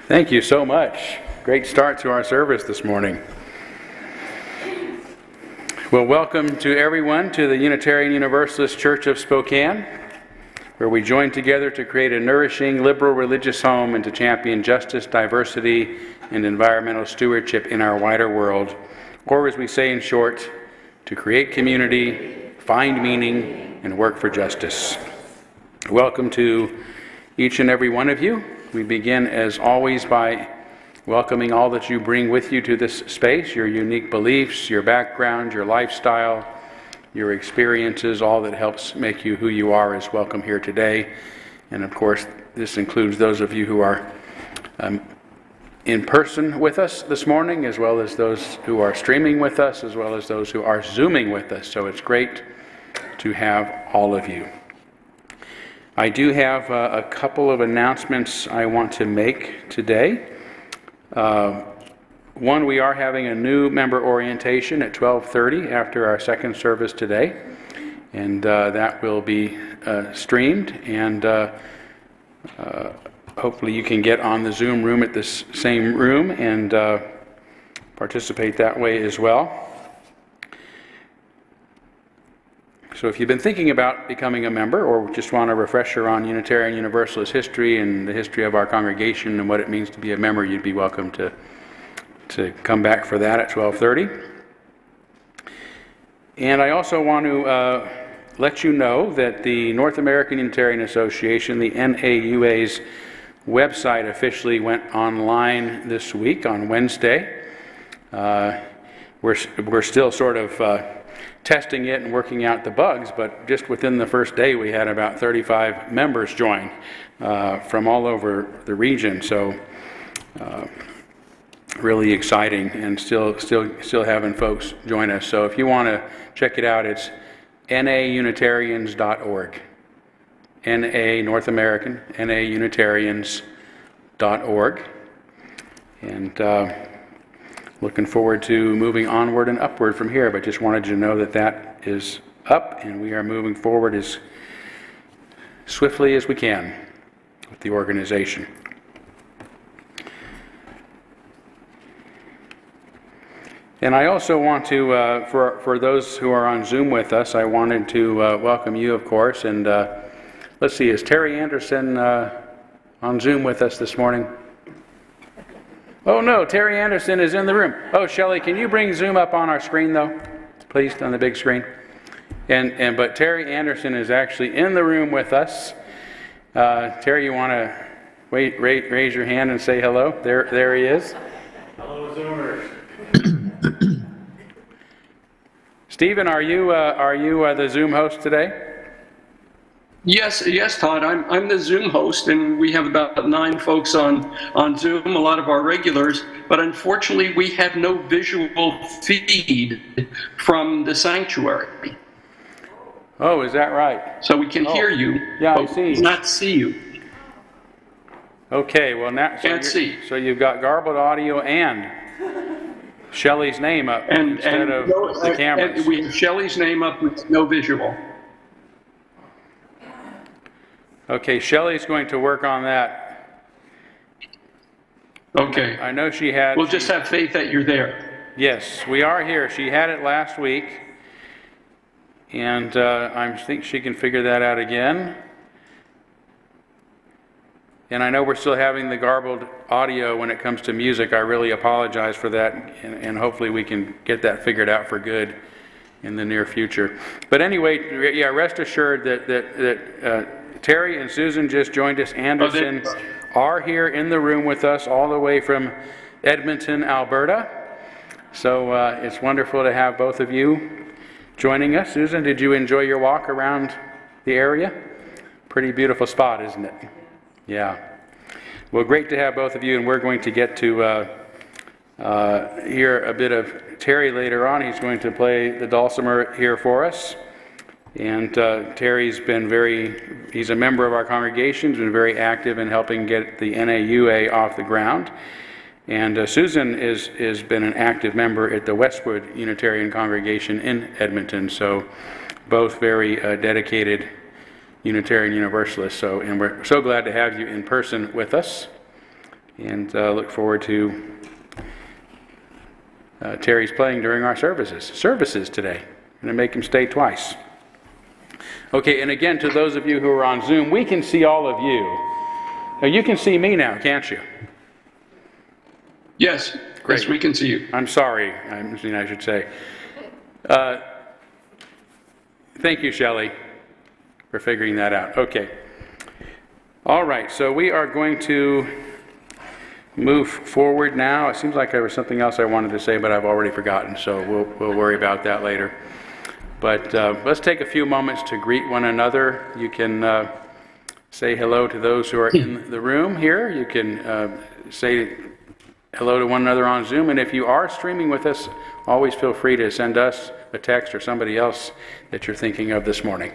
Thank you so much. Great start to our service this morning. Well, welcome to everyone to the Unitarian Universalist Church of Spokane, where we join together to create a nourishing, liberal religious home and to champion justice, diversity, and environmental stewardship in our wider world, or as we say in short, to create community, find meaning, and work for justice. Welcome to each and every one of you. We begin, as always, by welcoming all that you bring with you to this space, your unique beliefs, your background, your lifestyle, your experiences, all that helps make you who you are is welcome here today. And of course, this includes those of you who are in person with us this morning, as well as those who are streaming with us, as well as those who are Zooming with us. So it's great to have all of you. I do have a couple of announcements I want to make today. One, we are having a new member orientation at 12:30 after our second service today, and that will be streamed, and hopefully you can get on the Zoom room at this same room and participate that way as well. So if you've been thinking about becoming a member or just want a refresher on Unitarian Universalist history and the history of our congregation and what it means to be a member, you'd be welcome to come back for that at 12:30. And I also want to let you know that the North American Unitarian Association, the NAUA's website, officially went online this week on Wednesday. We're still sort of testing it and working out the bugs, but just within the first day we had about 35 members join from all over the region. So really exciting, and still having folks join us. So if you want to check it out, it's naunitarians.org. NA North American, naunitarians.org. And looking forward to moving onward and upward from here, but just wanted you to know that is up, and we are moving forward as swiftly as we can with the organization. And I also want to, for those who are on Zoom with us, I wanted to welcome you, of course. And let's see, is Terry Anderson on Zoom with us this morning? Oh no, Terry Anderson is in the room. Oh, Shelley, can you bring Zoom up on our screen, though, please, on the big screen? But Terry Anderson is actually in the room with us. Terry, you want to raise your hand and say hello? There he is. Hello, Zoomers. Stephen, are you the Zoom host today? Yes, Todd. I'm the Zoom host, and we have about 9 folks on Zoom, a lot of our regulars. But unfortunately, we have no visual feed from the sanctuary. Oh, is that right? So we can hear you, yeah, but I see. not see you. Okay, well now Can't see. So you've got garbled audio and Shelley's name up instead of the cameras. And we have Shelley's name up with no visual. Okay, Shelley's going to work on that. Okay. I know she had... We'll just have faith that you're there. Yes, we are here. She had it last week, and I think she can figure that out again. And I know we're still having the garbled audio when it comes to music. I really apologize for that, and hopefully we can get that figured out for good in the near future. But anyway, yeah, rest assured that Terry and Susan just joined us. Anderson are here in the room with us all the way from Edmonton, Alberta. So it's wonderful to have both of you joining us. Susan, did you enjoy your walk around the area? Pretty beautiful spot, isn't it? Yeah. Well, great to have both of you, and we're going to get to hear a bit of Terry later on. He's going to play the dulcimer here for us. And Terry's been he's a member of our congregation, he's been very active in helping get the NAUA off the ground. And Susan has been an active member at the Westwood Unitarian Congregation in Edmonton, so both very dedicated Unitarian Universalists. And we're so glad to have you in person with us, and look forward to Terry's playing during our services today. I'm going to make him stay twice. Okay, and again, to those of you who are on Zoom, we can see all of you. Now, you can see me now, can't you? Yes. Great. Yes, we can see you. I'm sorry, I should say. Thank you, Shelley, for figuring that out. Okay. All right, so we are going to move forward now. It seems like there was something else I wanted to say, but I've already forgotten, so we'll worry about that later. But let's take a few moments to greet one another. You can say hello to those who are in the room here. You can say hello to one another on Zoom. And if you are streaming with us, always feel free to send us a text or somebody else that you're thinking of this morning.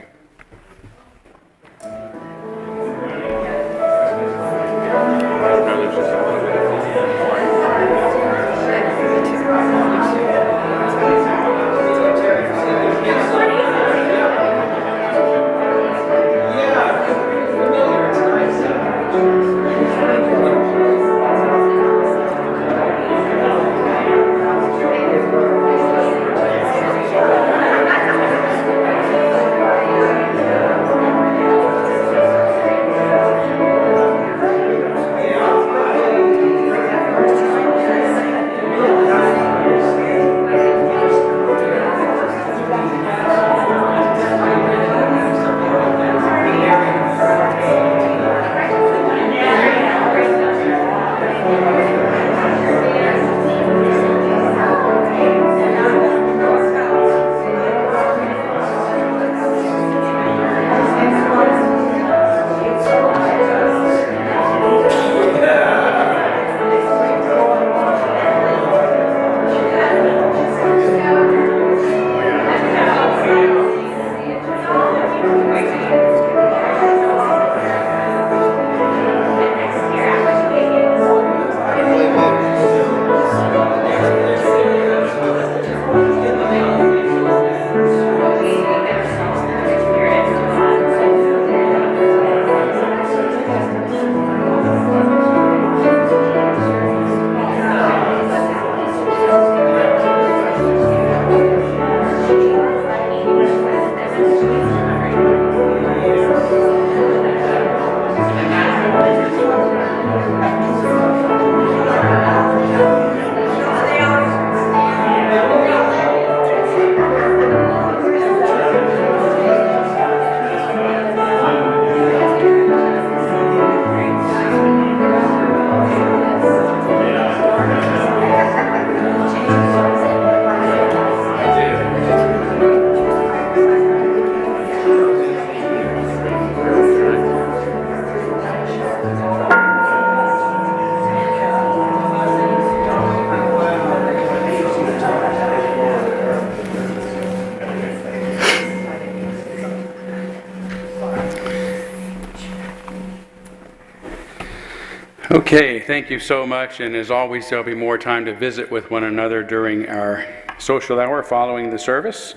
Okay, thank you so much. And as always, there'll be more time to visit with one another during our social hour following the service.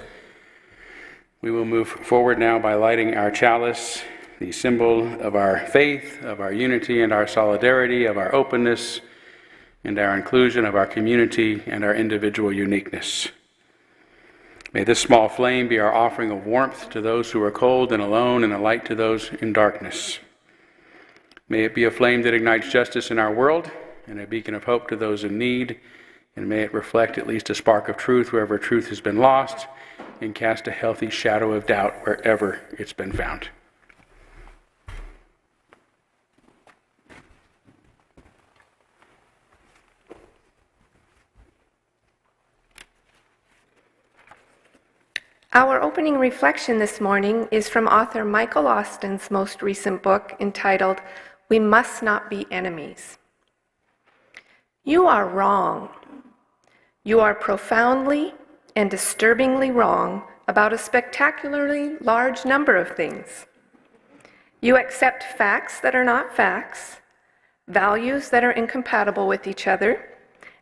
We will move forward now by lighting our chalice, the symbol of our faith, of our unity and our solidarity, of our openness and our inclusion, of our community and our individual uniqueness. May this small flame be our offering of warmth to those who are cold and alone, and a light to those in darkness. May it be a flame that ignites justice in our world and a beacon of hope to those in need, and may it reflect at least a spark of truth wherever truth has been lost, and cast a healthy shadow of doubt wherever it's been found. Our opening reflection this morning is from author Michael Austin's most recent book entitled, "We Must Not Be Enemies." You are wrong. You are profoundly and disturbingly wrong about a spectacularly large number of things. You accept facts that are not facts, values that are incompatible with each other,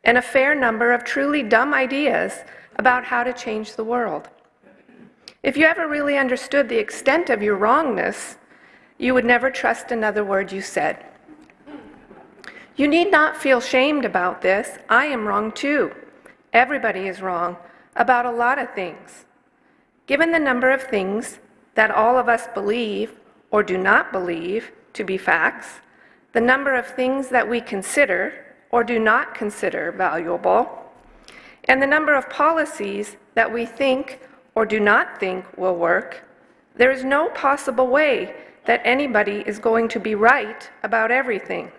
and a fair number of truly dumb ideas about how to change the world. If you ever really understood the extent of your wrongness, you would never trust another word you said. You need not feel shamed about this. I am wrong too. Everybody is wrong about a lot of things. Given the number of things that all of us believe or do not believe to be facts, the number of things that we consider or do not consider valuable, and the number of policies that we think or do not think will work, there is no possible way that anybody is going to be right about everything,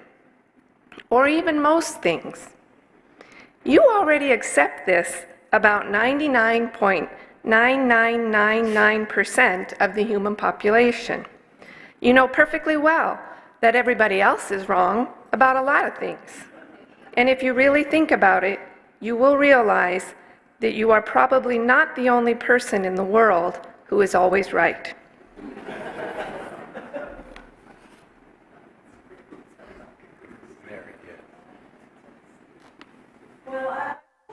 or even most things. You already accept this about 99.9999% of the human population. You know perfectly well that everybody else is wrong about a lot of things. And if you really think about it, you will realize that you are probably not the only person in the world who is always right.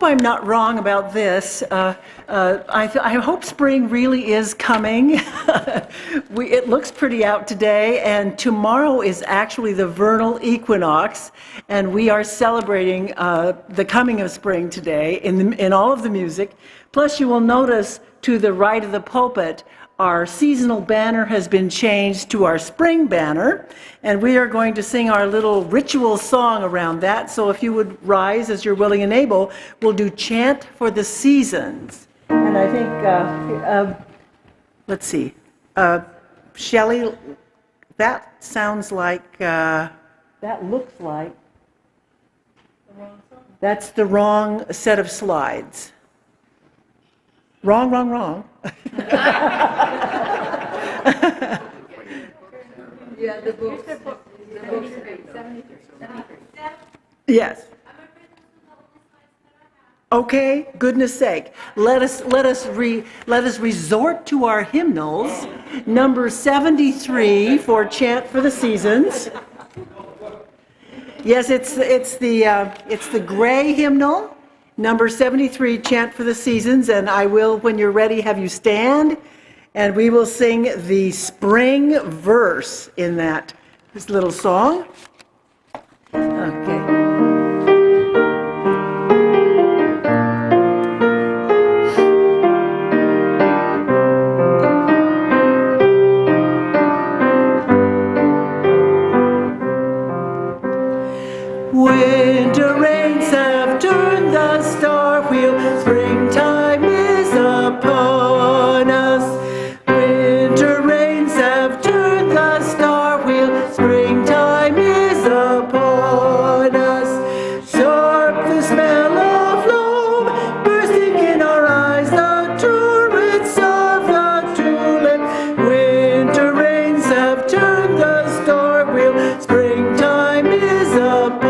I'm not wrong about this. I hope spring really is coming. It looks pretty out today, and tomorrow is actually the vernal equinox, and we are celebrating the coming of spring today in all of the music. Plus, you will notice to the right of the pulpit, our seasonal banner has been changed to our spring banner, and we are going to sing our little ritual song around that. So if you would rise as you're willing and able, we'll do Chant for the Seasons. And I think, let's see, Shelley, that sounds like, that looks like, that's the wrong set of slides. Wrong, wrong, wrong. Yeah, the books. Yes. Okay, goodness sake. Let us resort to our hymnals. Number 73 for Chant for the Seasons. Yes, it's the gray hymnal. Number 73, Chant for the Seasons, and I will, when you're ready, have you stand, and we will sing the spring verse in this little song. Okay. Winter rains have turned the star wheel, springtime is upon us. Winter rains have turned the star wheel, springtime is upon us. Sharp the smell of loam, bursting in our eyes, the torrents of the tulip. Winter rains have turned the star wheel, springtime is upon us.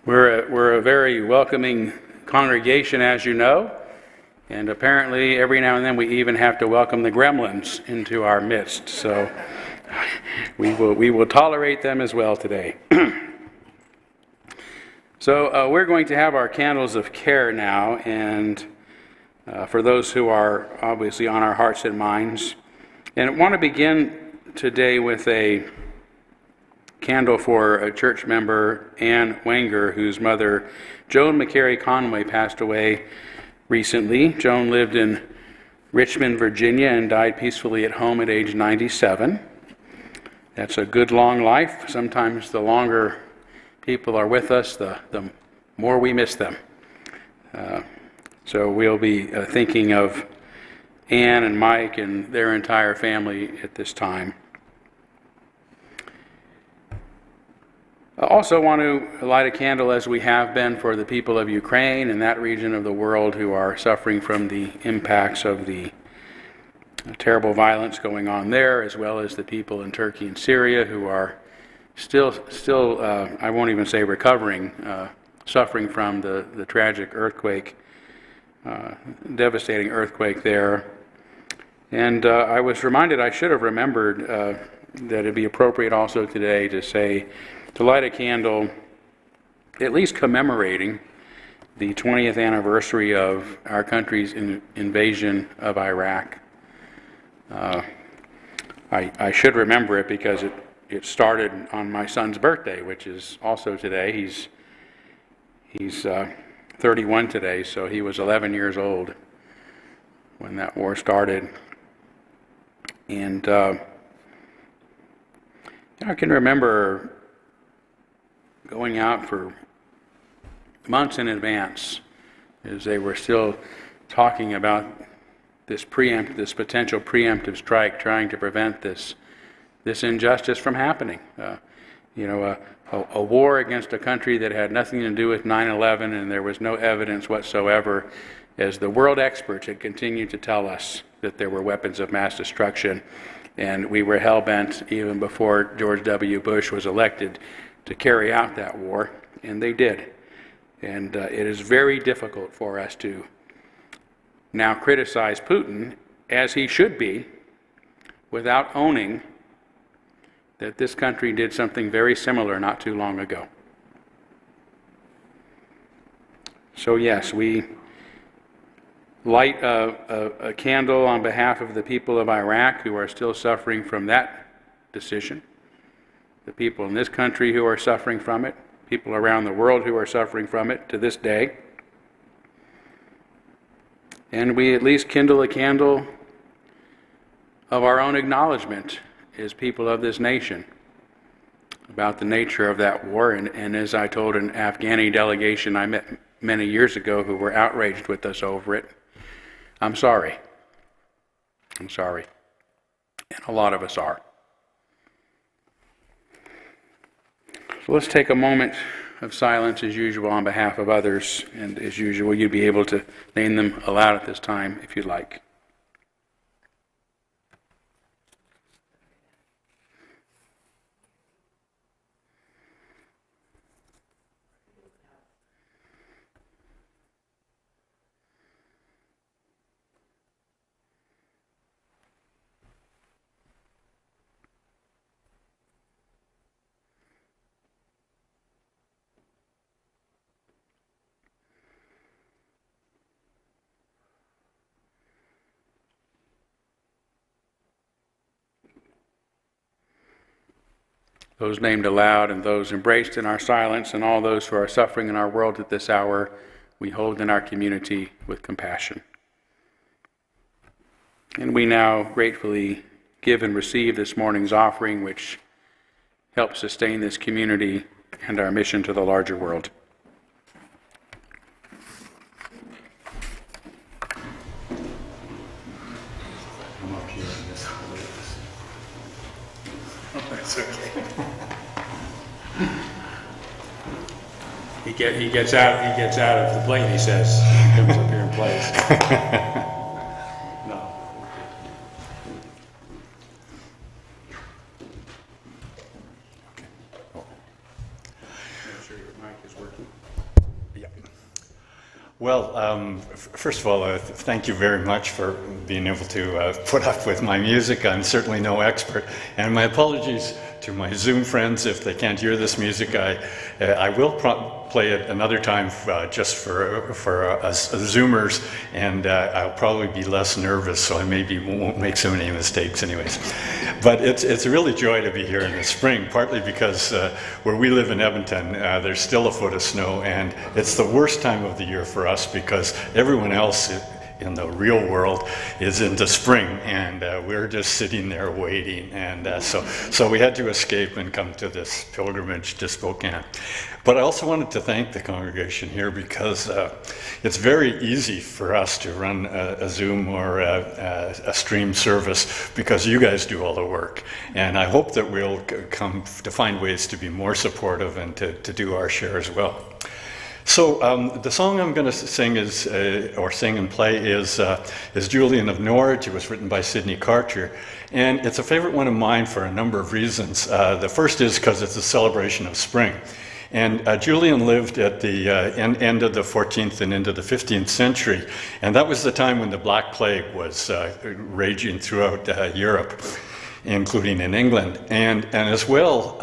We're a very welcoming congregation, as you know, and apparently every now and then we even have to welcome the gremlins into our midst. So we will tolerate them as well today. So we're going to have our candles of care now, and for those who are obviously on our hearts and minds. And I want to begin today with a candle for a church member, Ann Wenger, whose mother, Joan McCary Conway, passed away recently. Joan lived in Richmond, Virginia, and died peacefully at home at age 97. That's a good long life. Sometimes the longer people are with us, the more we miss them. So we'll be thinking of Ann and Mike and their entire family at this time. I also want to light a candle, as we have been, for the people of Ukraine and that region of the world who are suffering from the impacts of the terrible violence going on there, as well as the people in Turkey and Syria who are still I won't even say recovering, suffering from the tragic earthquake, devastating earthquake there. And I was reminded, I should have remembered that it'd be appropriate also today to light a candle, at least commemorating the 20th anniversary of our country's invasion of Iraq. I should remember it because it started on my son's birthday, which is also today. He's 31 today, so he was 11 years old when that war started. And I can remember going out for months in advance as they were still talking about this potential preemptive strike, trying to prevent this injustice from happening. A war against a country that had nothing to do with 9/11, and there was no evidence whatsoever, as the world experts had continued to tell us that there were weapons of mass destruction, and we were hell-bent even before George W. Bush was elected to carry out that war, and they did. And it is very difficult for us to now criticize Putin, as he should be, without owning that this country did something very similar not too long ago. So yes, we light a candle on behalf of the people of Iraq who are still suffering from that decision, the people in this country who are suffering from it, people around the world who are suffering from it to this day. And we at least kindle a candle of our own acknowledgement as people of this nation about the nature of that war. And as I told an Afghani delegation I met many years ago who were outraged with us over it, I'm sorry. I'm sorry. And a lot of us are. So let's take a moment of silence as usual on behalf of others, and as usual you'd be able to name them aloud at this time if you'd like. Those named aloud and those embraced in our silence, and all those who are suffering in our world at this hour, we hold in our community with compassion. And we now gratefully give and receive this morning's offering, which helps sustain this community and our mission to the larger world. That's okay. He gets out of the plane, he says. He comes up here and plays. No. sure your mic is working. Yeah. Well, first of all, thank you very much for being able to put up with my music. I'm certainly no expert, and my apologies to my Zoom friends if they can't hear this music. I will play it another time just for us Zoomers, and I'll probably be less nervous, so I maybe won't make so many mistakes anyways. But it's a really joy to be here in the spring, partly because where we live in Edmonton, there's still a foot of snow, and it's the worst time of the year for us because everyone else in the real world is into spring, and we're just sitting there waiting, and so we had to escape and come to this pilgrimage to Spokane. But I also wanted to thank the congregation here because it's very easy for us to run a Zoom or a stream service because you guys do all the work, and I hope that we'll come to find ways to be more supportive and to do our share as well. So the song I'm going to sing sing and play is Julian of Norwich. It was written by Sidney Carter, and it's a favorite one of mine for a number of reasons. The first is because it's a celebration of spring. And Julian lived at the end of the 14th and into the 15th century, and that was the time when the Black Plague was raging throughout Europe, including in England. And as well,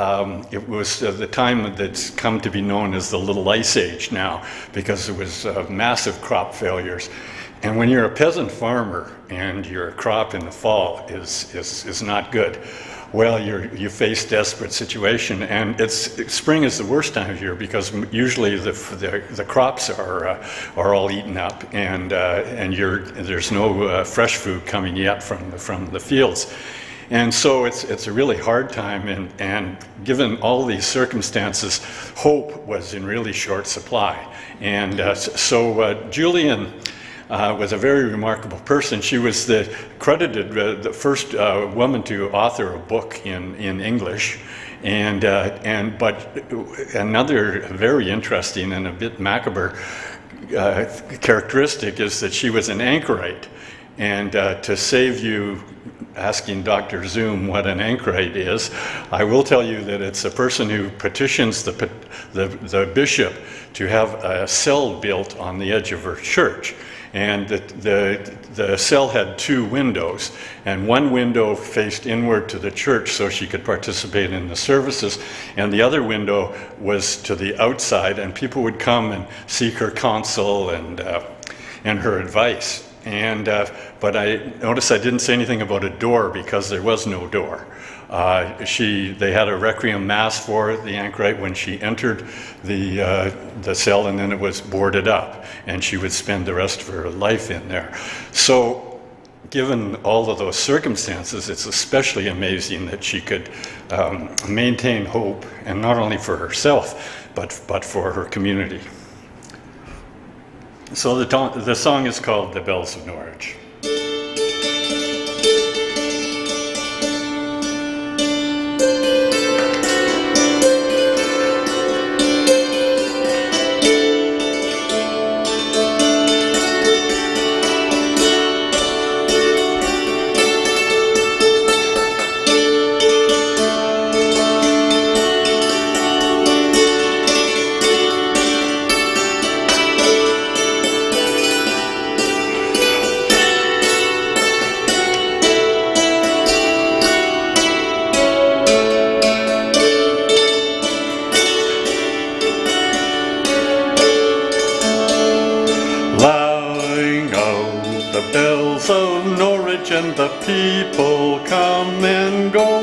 it was the time that's come to be known as the Little Ice Age now, because it was massive crop failures. And when you're a peasant farmer and your crop in the fall is not good, well, you face desperate situation, and spring is the worst time of year because usually the crops are all eaten up, and there's no fresh food coming yet from the fields. And so it's a really hard time, and given all these circumstances, hope was in really short supply. And so Julian was a very remarkable person. She was credited the first woman to author a book in English, but another very interesting and a bit macabre characteristic is that she was an anchorite. And to save you asking Dr. Zoom what an anchorite is, I will tell you that it's a person who petitions the bishop to have a cell built on the edge of her church. And the cell had two windows, and one window faced inward to the church so she could participate in the services, and the other window was to the outside, and people would come and seek her counsel and her advice. But I noticed I didn't say anything about a door because there was no door. They had a requiem mass for the anchorite when she entered the cell, and then it was boarded up, and she would spend the rest of her life in there. So given all of those circumstances, it's especially amazing that she could maintain hope, and not only for herself, but for her community. So the song is called The Bells of Norwich. And the people come and go.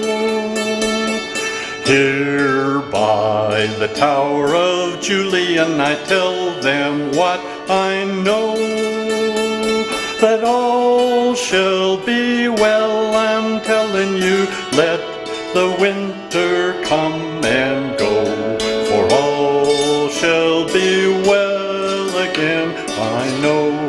Here by the Tower of Julian I tell them what I know, that all shall be well. I'm telling you, let the winter come and go, for all shall be well again, I know.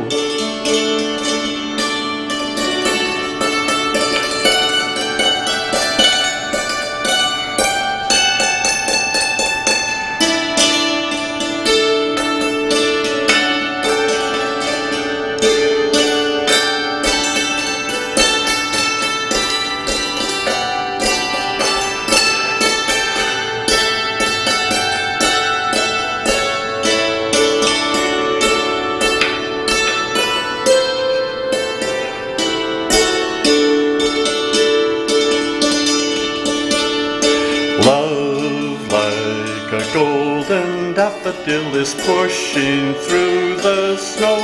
a golden daffodil is pushing through the snow.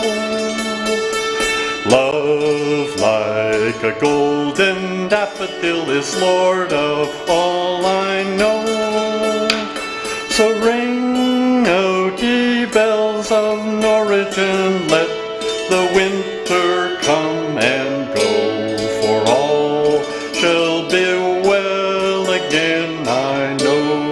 Love like a golden daffodil is lord of all I know. So ring out ye bells of Norwich and let the winter come and go, for all shall be well again, I know.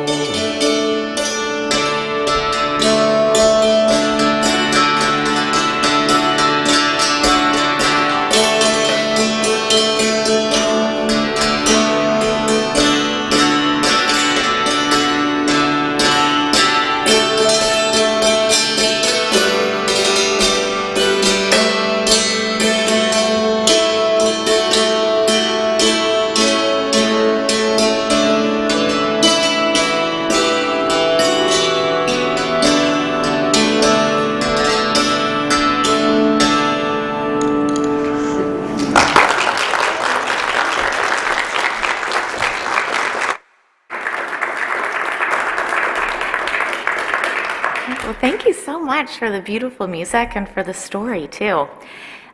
Well, thank you so much for the beautiful music and for the story, too.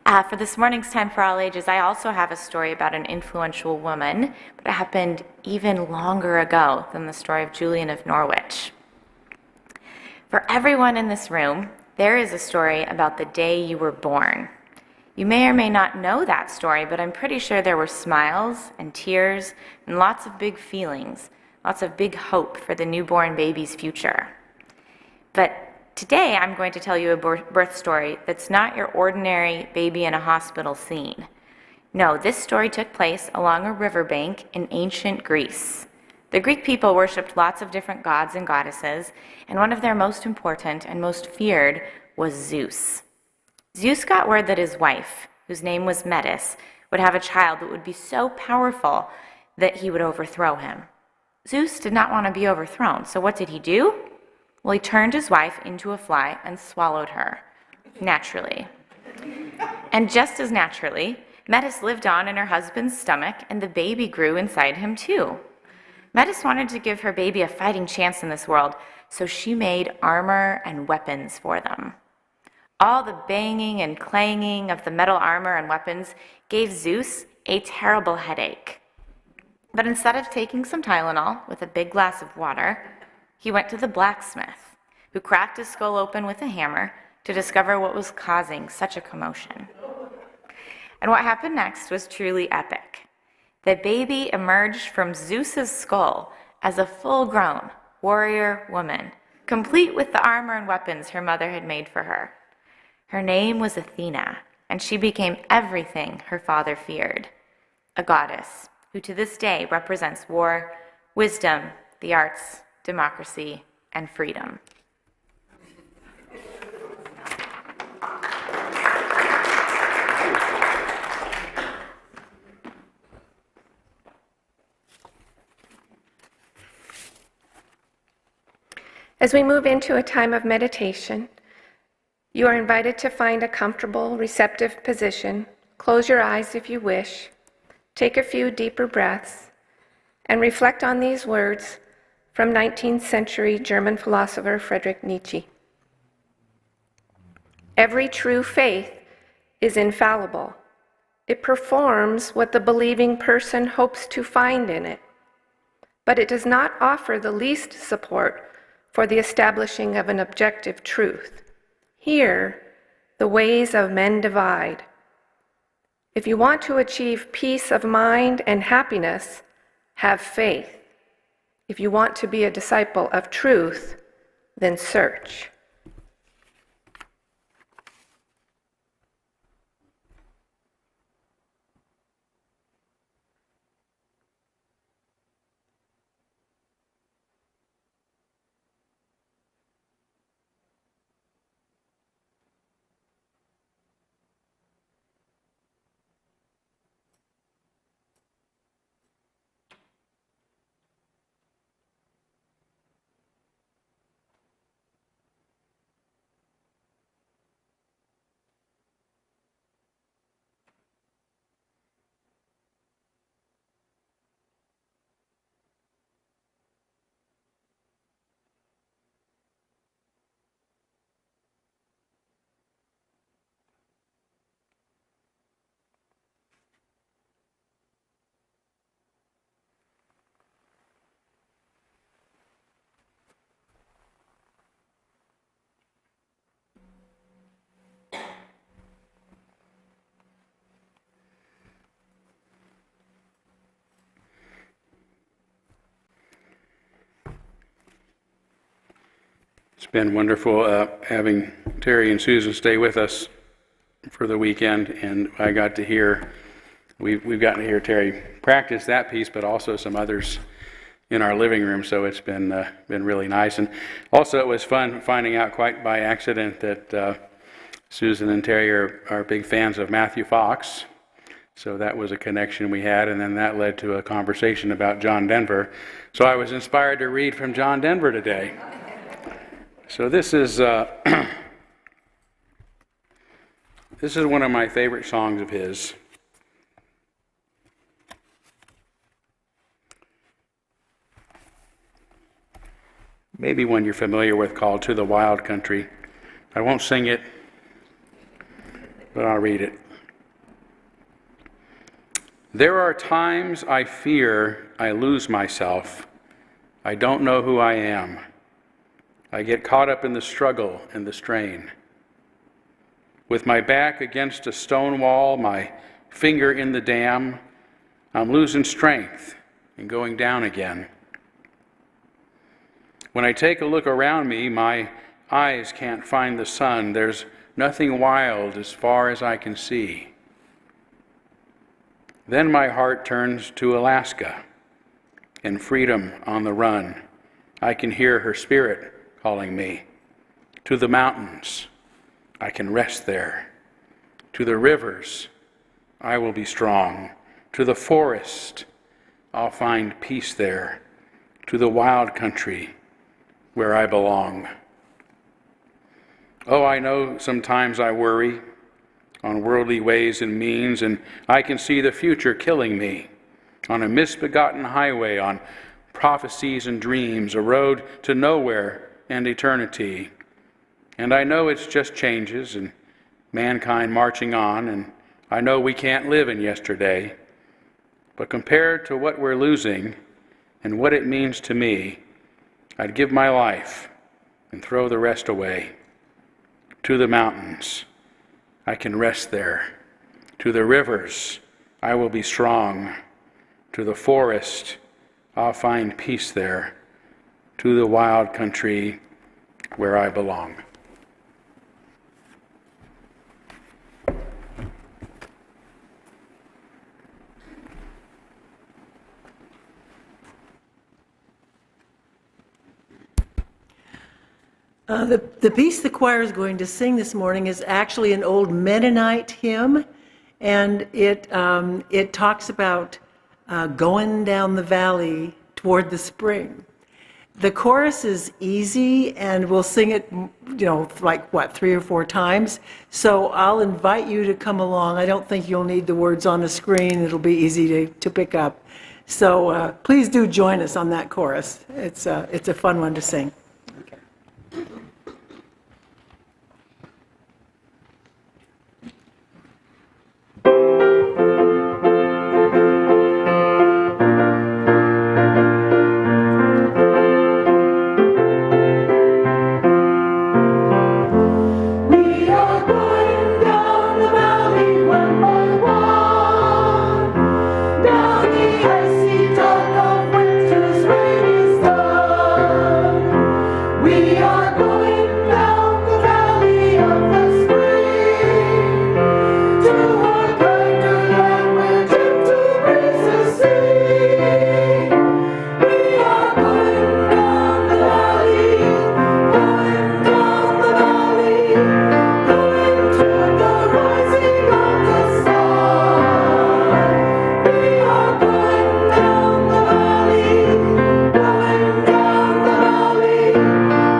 For this morning's Time for All Ages, I also have a story about an influential woman, but it happened even longer ago than the story of Julian of Norwich. For everyone in this room, there is a story about the day you were born. You may or may not know that story, but I'm pretty sure there were smiles and tears and lots of big feelings, lots of big hope for the newborn baby's future. But today I'm going to tell you a birth story that's not your ordinary baby in a hospital scene. No, this story took place along a riverbank in ancient Greece. The Greek people worshipped lots of different gods and goddesses, and one of their most important and most feared was Zeus. Zeus got word that his wife, whose name was Metis, would have a child that would be so powerful that he would overthrow him. Zeus did not want to be overthrown, so what did he do? Well, he turned his wife into a fly and swallowed her, naturally. And just as naturally, Metis lived on in her husband's stomach, and the baby grew inside him too. Metis wanted to give her baby a fighting chance in this world, so she made armor and weapons for them. All the banging and clanging of the metal armor and weapons gave Zeus a terrible headache. But instead of taking some Tylenol with a big glass of water, he went to the blacksmith, who cracked his skull open with a hammer to discover what was causing such a commotion. And what happened next was truly epic. The baby emerged from Zeus's skull as a full-grown warrior woman, complete with the armor and weapons her mother had made for her. Her name was Athena, and she became everything her father feared, a goddess who to this day represents war, wisdom, the arts, democracy, and freedom. As we move into a time of meditation, you are invited to find a comfortable, receptive position. Close your eyes if you wish. Take a few deeper breaths and reflect on these words from 19th century German philosopher Friedrich Nietzsche. Every true faith is infallible. It performs what the believing person hopes to find in it, but it does not offer the least support for the establishing of an objective truth. Here, the ways of men divide. If you want to achieve peace of mind and happiness, have faith. If you want to be a disciple of truth, then search. It's been wonderful having Terry and Susan stay with us for the weekend, and I got to hear, we've gotten to hear Terry practice that piece, but also some others in our living room, so it's been really nice. And also it was fun finding out quite by accident that Susan and Terry are big fans of Matthew Fox, so that was a connection we had, and then that led to a conversation about John Denver. So I was inspired to read from John Denver today. So this is this is one of my favorite songs of his. Maybe one you're familiar with, called "To the Wild Country." I won't sing it, but I'll read it. There are times I fear I lose myself. I don't know who I am. I get caught up in the struggle and the strain. With my back against a stone wall, my finger in the dam, I'm losing strength and going down again. When I take a look around me, my eyes can't find the sun. There's nothing wild as far as I can see. Then my heart turns to Alaska and freedom on the run. I can hear her spirit calling me. To the mountains, I can rest there. To the rivers, I will be strong. To the forest, I'll find peace there. To the wild country, where I belong. Oh, I know sometimes I worry on worldly ways and means, and I can see the future killing me on a misbegotten highway, on prophecies and dreams, a road to nowhere and eternity. And I know it's just changes and mankind marching on, and I know we can't live in yesterday. But compared to what we're losing and what it means to me, I'd give my life and throw the rest away. To the mountains, I can rest there. To the rivers, I will be strong. To the forest, I'll find peace there. To the wild country where I belong. The piece the choir is going to sing this morning is actually an old Mennonite hymn, and it talks about going down the valley toward the spring. The chorus is easy, and we'll sing it, like 3 or 4 times. So I'll invite you to come along. I don't think you'll need the words on the screen. It'll be easy to pick up. So please do join us on that chorus. It's a fun one to sing.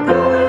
Going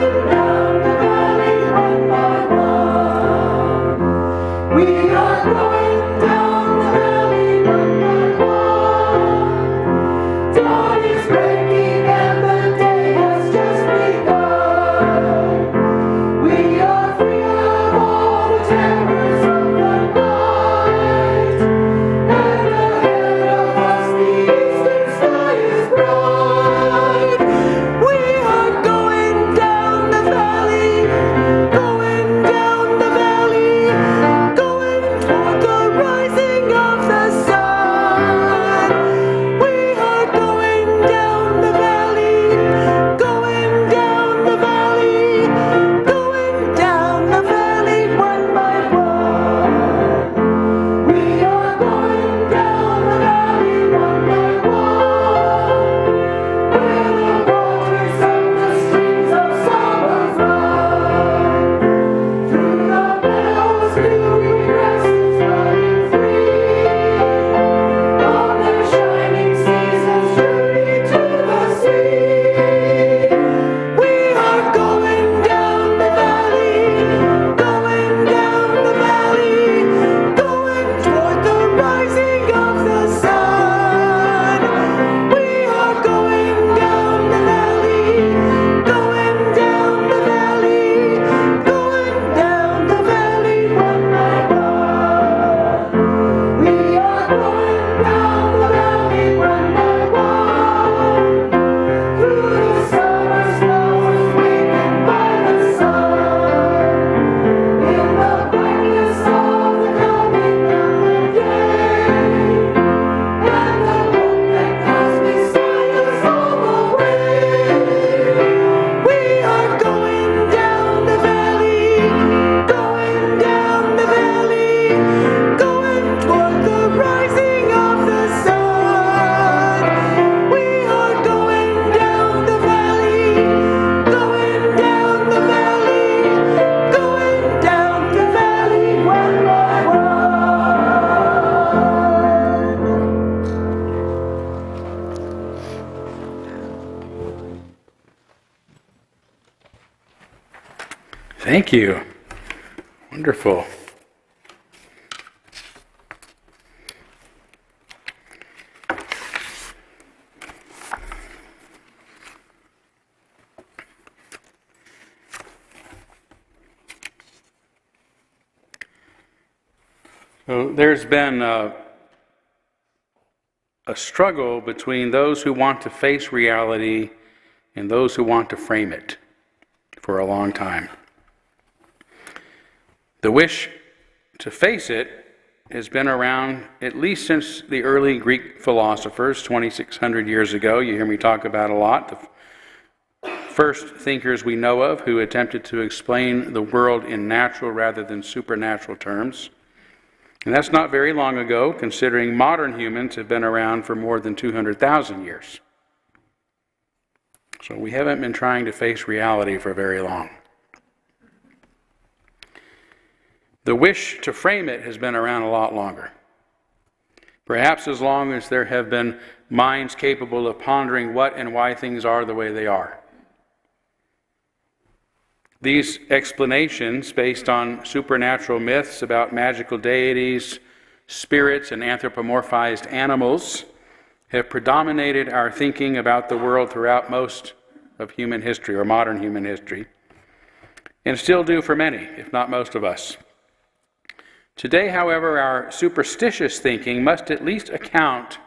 Thank you. Wonderful. So there's been a struggle between those who want to face reality and those who want to frame it for a long time. The wish to face it has been around at least since the early Greek philosophers 2,600 years ago. You hear me talk about a lot. The first thinkers we know of who attempted to explain the world in natural rather than supernatural terms. And that's not very long ago, considering modern humans have been around for more than 200,000 years. So we haven't been trying to face reality for very long. The wish to frame it has been around a lot longer. Perhaps as long as there have been minds capable of pondering what and why things are the way they are. These explanations, based on supernatural myths about magical deities, spirits, and anthropomorphized animals, have predominated our thinking about the world throughout most of human history, or modern human history, and still do for many, if not most of us. Today, however, our superstitious thinking must at least account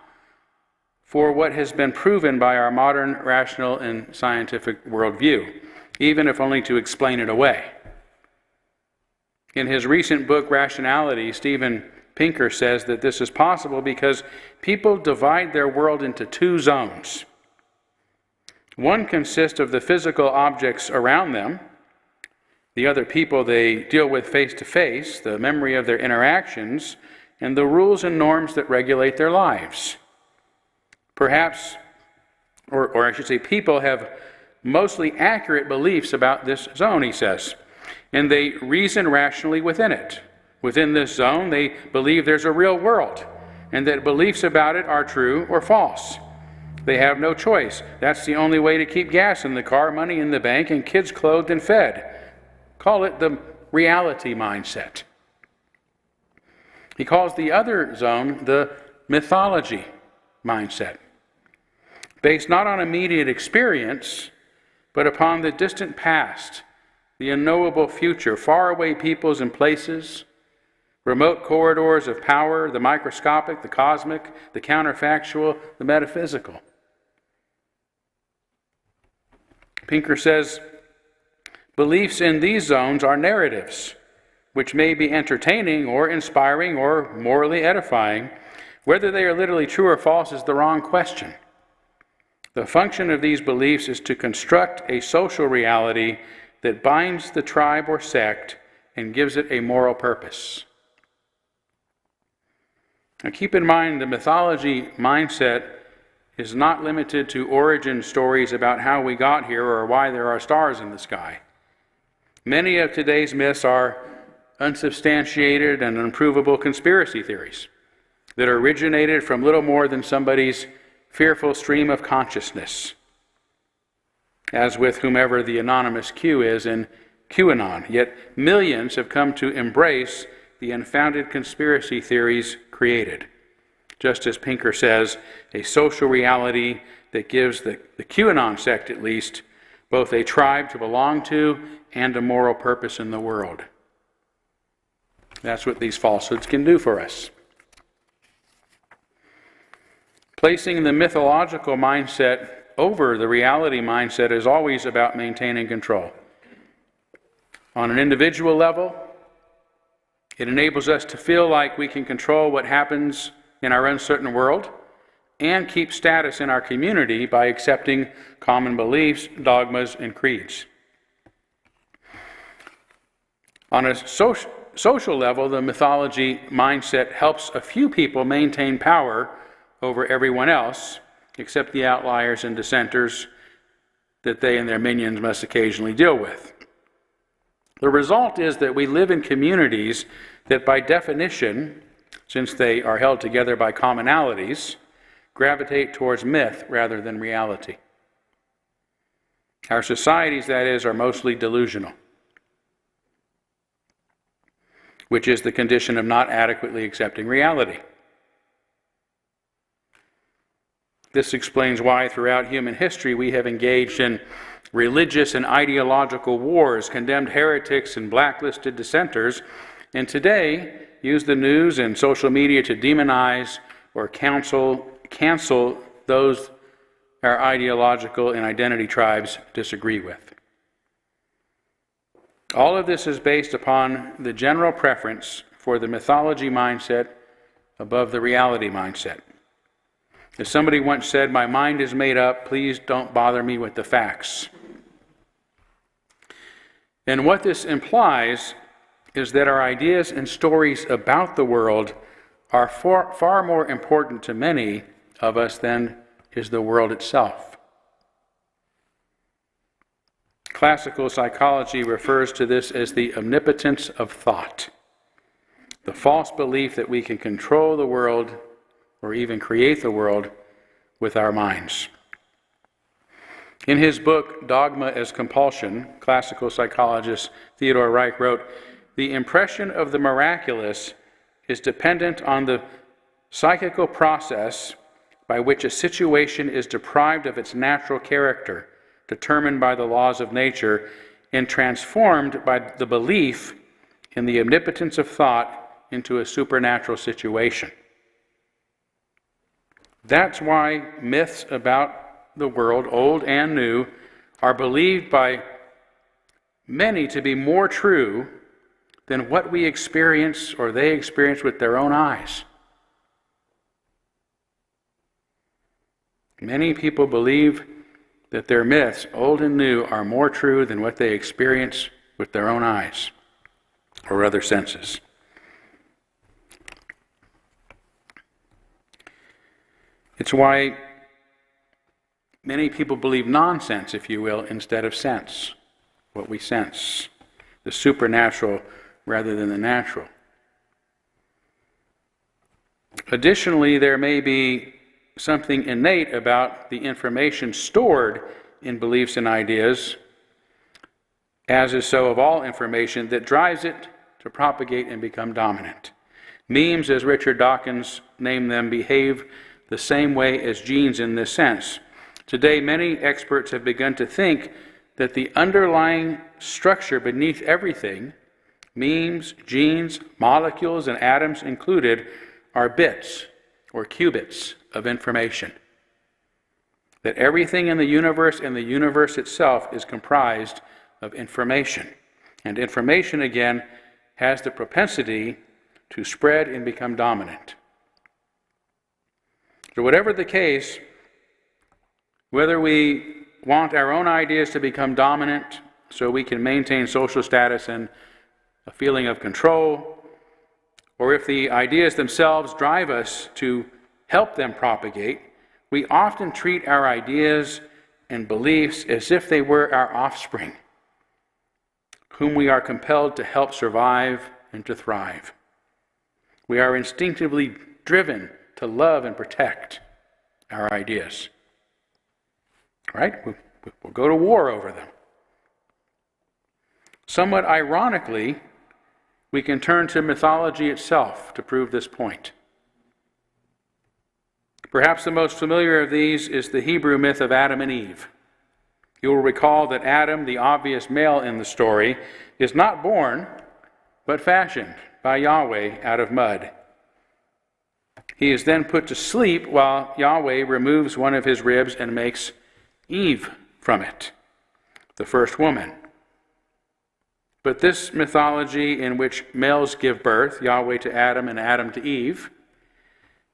for what has been proven by our modern rational and scientific worldview, even if only to explain it away. In his recent book, Rationality, Steven Pinker says that this is possible because people divide their world into two zones. One consists of the physical objects around them, the other people they deal with face to face, the memory of their interactions, and the rules and norms that regulate their lives. Perhaps, or I should say, people have mostly accurate beliefs about this zone, he says, and they reason rationally within it. Within this zone, they believe there's a real world, and that beliefs about it are true or false. They have no choice. That's the only way to keep gas in the car, money in the bank, and kids clothed and fed. Call it the reality mindset. He calls the other zone the mythology mindset, based not on immediate experience, but upon the distant past, the unknowable future, faraway peoples and places, remote corridors of power, the microscopic, the cosmic, the counterfactual, the metaphysical. Pinker says, beliefs in these zones are narratives, which may be entertaining or inspiring or morally edifying. Whether they are literally true or false is the wrong question. The function of these beliefs is to construct a social reality that binds the tribe or sect and gives it a moral purpose. Now keep in mind, the mythology mindset is not limited to origin stories about how we got here or why there are stars in the sky. Many of today's myths are unsubstantiated and unprovable conspiracy theories that originated from little more than somebody's fearful stream of consciousness, as with whomever the anonymous Q is in QAnon. Yet millions have come to embrace the unfounded conspiracy theories created. Just as Pinker says, a social reality that gives the QAnon sect, at least, both a tribe to belong to and a moral purpose in the world. That's what these falsehoods can do for us. Placing the mythological mindset over the reality mindset is always about maintaining control. On an individual level, it enables us to feel like we can control what happens in our uncertain world and keep status in our community by accepting common beliefs, dogmas, and creeds. On a social level, the mythology mindset helps a few people maintain power over everyone else, except the outliers and dissenters that they and their minions must occasionally deal with. The result is that we live in communities that by definition, since they are held together by commonalities, gravitate towards myth rather than reality. Our societies, that is, are mostly delusional. which is the condition of not adequately accepting reality. This explains why throughout human history we have engaged in religious and ideological wars, condemned heretics and blacklisted dissenters, and today use the news and social media to demonize or cancel those our ideological and identity tribes disagree with. All of this is based upon the general preference for the mythology mindset above the reality mindset. As somebody once said, "My mind is made up, please don't bother me with the facts." And what this implies is that our ideas and stories about the world are far more important to many of us than is the world itself. Classical psychology refers to this as the omnipotence of thought, the false belief that we can control the world or even create the world with our minds. In his book, Dogma as Compulsion, classical psychologist Theodore Reich wrote, "The impression of the miraculous is dependent on the psychical process by which a situation is deprived of its natural character, determined by the laws of nature, and transformed by the belief in the omnipotence of thought into a supernatural situation." That's why myths about the world, old and new, are believed by many to be more true than what we experience or they experience with their own eyes. Many people believe that their myths, old and new, are more true than what they experience with their own eyes or other senses. It's why many people believe nonsense, if you will, instead of sense, what we sense, the supernatural rather than the natural. Additionally, there may be something innate about the information stored in beliefs and ideas, as is so of all information, that drives it to propagate and become dominant. Memes, as Richard Dawkins named them, behave the same way as genes in this sense. Today, many experts have begun to think that the underlying structure beneath everything, memes, genes, molecules, and atoms included, are bits or qubits of information. That everything in the universe and the universe itself is comprised of information. And information, again, has the propensity to spread and become dominant. So whatever the case, whether we want our own ideas to become dominant so we can maintain social status and a feeling of control, or if the ideas themselves drive us to help them propagate, we often treat our ideas and beliefs as if they were our offspring, whom we are compelled to help survive and to thrive. We are instinctively driven to love and protect our ideas. Right? We'll go to war over them. Somewhat ironically, we can turn to mythology itself to prove this point. Perhaps the most familiar of these is the Hebrew myth of Adam and Eve. You will recall that Adam, the obvious male in the story, is not born, but fashioned by Yahweh out of mud. He is then put to sleep while Yahweh removes one of his ribs and makes Eve from it, the first woman. But this mythology in which males give birth, Yahweh to Adam and Adam to Eve,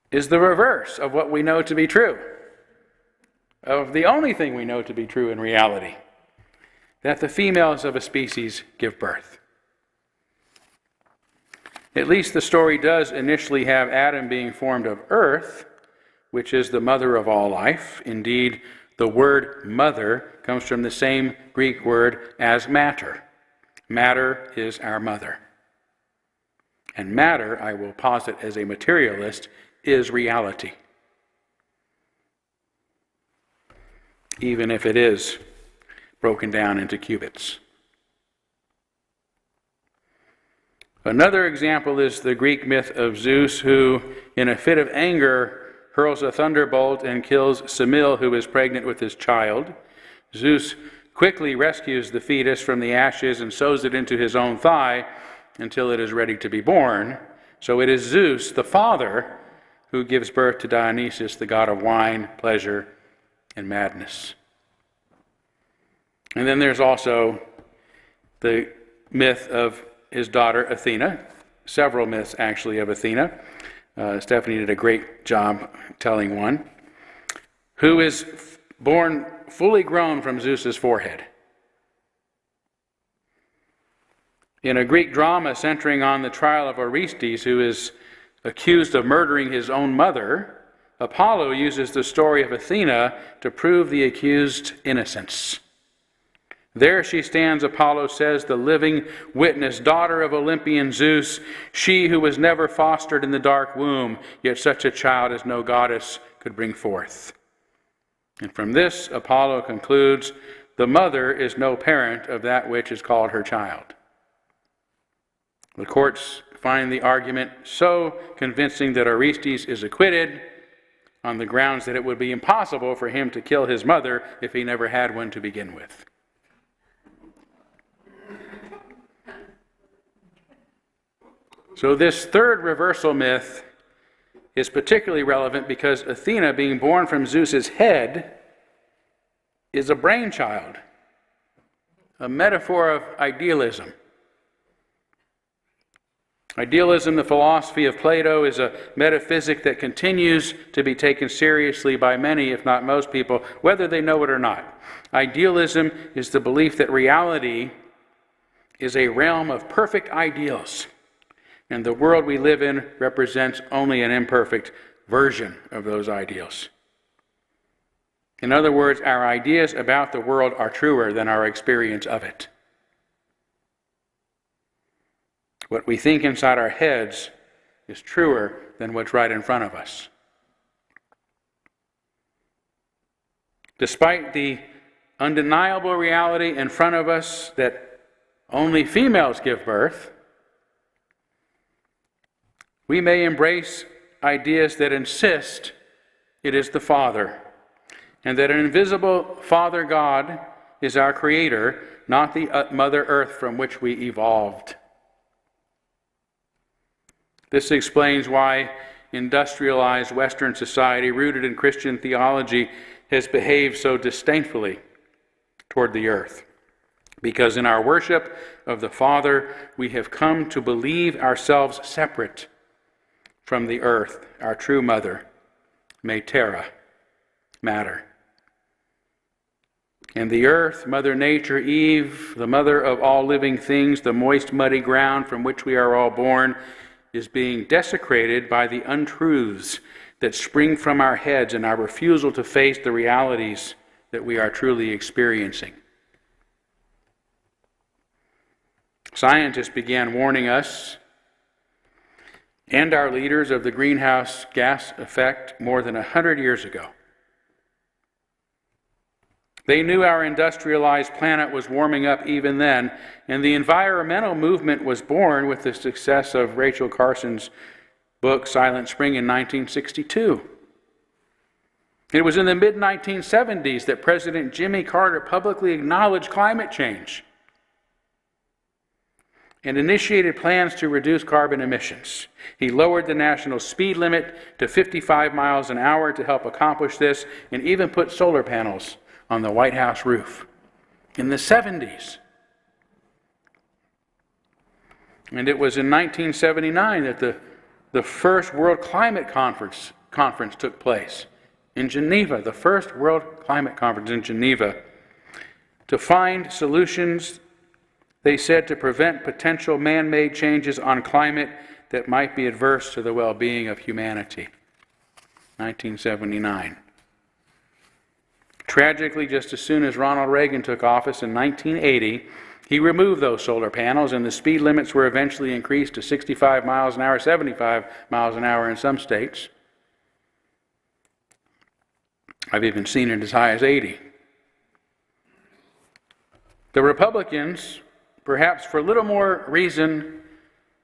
is the reverse of what we know to be true, of the only thing we know to be true in reality, that the females of a species give birth. At least the story does initially have Adam being formed of earth, which is the mother of all life. Indeed, the word mother comes from the same Greek word as matter. Matter is our mother. And matter, I will posit as a materialist, is reality, even if it is broken down into qubits. Another example is the Greek myth of Zeus, who, in a fit of anger, hurls a thunderbolt and kills Semele, who is pregnant with his child. Zeus quickly rescues the fetus from the ashes and sews it into his own thigh until it is ready to be born. So it is Zeus, the father, who gives birth to Dionysus, the god of wine, pleasure, and madness. And then there's also the myth of his daughter Athena, several myths actually of Athena. Stephanie did a great job telling one, who is born fully grown from Zeus's forehead. In a Greek drama centering on the trial of Orestes, who is accused of murdering his own mother, Apollo uses the story of Athena to prove the accused's innocence. There she stands, Apollo says, the living witness, daughter of Olympian Zeus, she who was never fostered in the dark womb, yet such a child as no goddess could bring forth. And from this, Apollo concludes, the mother is no parent of that which is called her child. The courts find the argument so convincing that Orestes is acquitted on the grounds that it would be impossible for him to kill his mother if he never had one to begin with. So this third reversal myth is particularly relevant because Athena, being born from Zeus's head, is a brainchild, a metaphor of idealism. Idealism, the philosophy of Plato, is a metaphysic that continues to be taken seriously by many, if not most people, whether they know it or not. Idealism is the belief that reality is a realm of perfect ideals, and the world we live in represents only an imperfect version of those ideals. In other words, our ideas about the world are truer than our experience of it. What we think inside our heads is truer than what's right in front of us. Despite the undeniable reality in front of us that only females give birth, we may embrace ideas that insist it is the Father, and that an invisible Father God is our Creator, not the Mother Earth from which we evolved. This explains why industrialized Western society, rooted in Christian theology, has behaved so disdainfully toward the earth. Because in our worship of the Father, we have come to believe ourselves separate from the earth, our true mother, Terra, matter. And the earth, Mother Nature, Eve, the mother of all living things, the moist, muddy ground from which we are all born, is being desecrated by the untruths that spring from our heads and our refusal to face the realities that we are truly experiencing. Scientists began warning us and our leaders of the greenhouse gas effect more than 100 years ago. They knew our industrialized planet was warming up even then, and the environmental movement was born with the success of Rachel Carson's book, Silent Spring, in 1962. It was in the mid-1970s that President Jimmy Carter publicly acknowledged climate change and initiated plans to reduce carbon emissions. He lowered the national speed limit to 55 miles an hour to help accomplish this, and even put solar panels on the White House roof in the 70s. And it was in 1979 that the first World Climate Conference took place in Geneva, the first World Climate Conference in Geneva, to find solutions, they said, to prevent potential man-made changes on climate that might be adverse to the well-being of humanity. 1979. Tragically, just as soon as Ronald Reagan took office in 1980, he removed those solar panels, and the speed limits were eventually increased to 65 miles an hour, 75 miles an hour in some states. I've even seen it as high as 80. The Republicans, perhaps for little more reason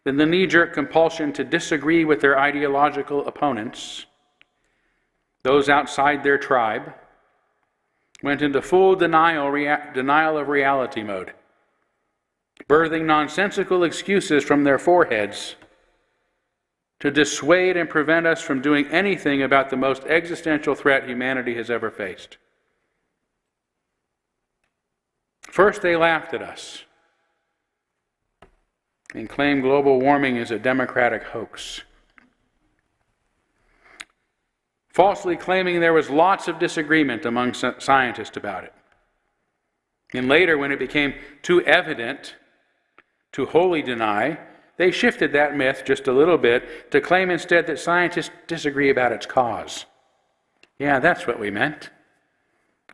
then the knee-jerk compulsion to disagree with their ideological opponents, those outside their tribe, went into full denial of reality mode, birthing nonsensical excuses from their foreheads to dissuade and prevent us from doing anything about the most existential threat humanity has ever faced. First, they laughed at us and claimed global warming is a democratic hoax, falsely claiming there was lots of disagreement among scientists about it. And later, when it became too evident to wholly deny, they shifted that myth just a little bit to claim instead that scientists disagree about its cause. Yeah, that's what we meant.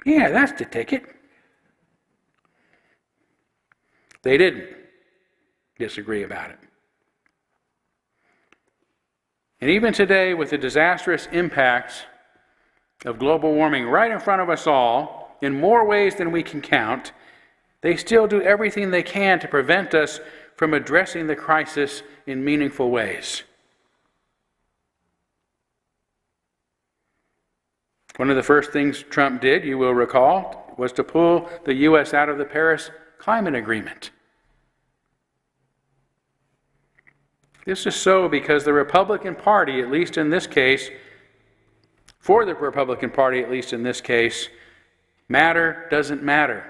Yeah, that's the ticket. They didn't disagree about it. And even today, with the disastrous impacts of global warming right in front of us all, in more ways than we can count, they still do everything they can to prevent us from addressing the crisis in meaningful ways. One of the first things Trump did, you will recall, was to pull the U.S. out of the Paris Climate Agreement. This is so because the Republican Party, at least in this case, for the Republican Party, at least in this case, matter doesn't matter.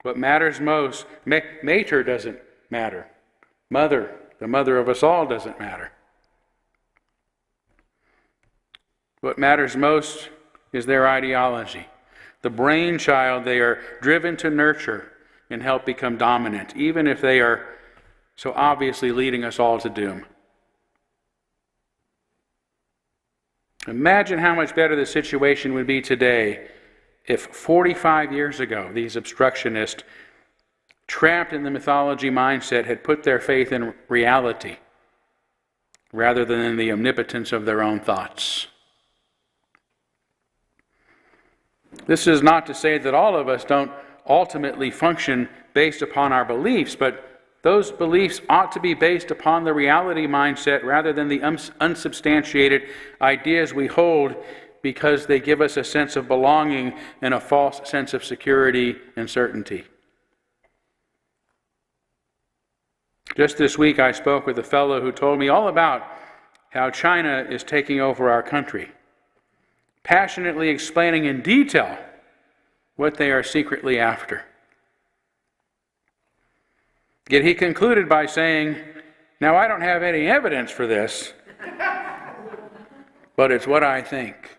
What matters most, mater doesn't matter. Mother, the mother of us all, doesn't matter. What matters most is their ideology, the brainchild they are driven to nurture and help become dominant, even if they are so obviously leading us all to doom. Imagine how much better the situation would be today if 45 years ago these obstructionists, trapped in the mythology mindset, had put their faith in reality rather than in the omnipotence of their own thoughts. This is not to say that all of us don't ultimately function based upon our beliefs, but those beliefs ought to be based upon the reality mindset rather than the unsubstantiated ideas we hold because they give us a sense of belonging and a false sense of security and certainty. Just this week I spoke with a fellow who told me all about how China is taking over our country, passionately explaining in detail what they are secretly after. Yet he concluded by saying, "Now I don't have any evidence for this, but it's what I think."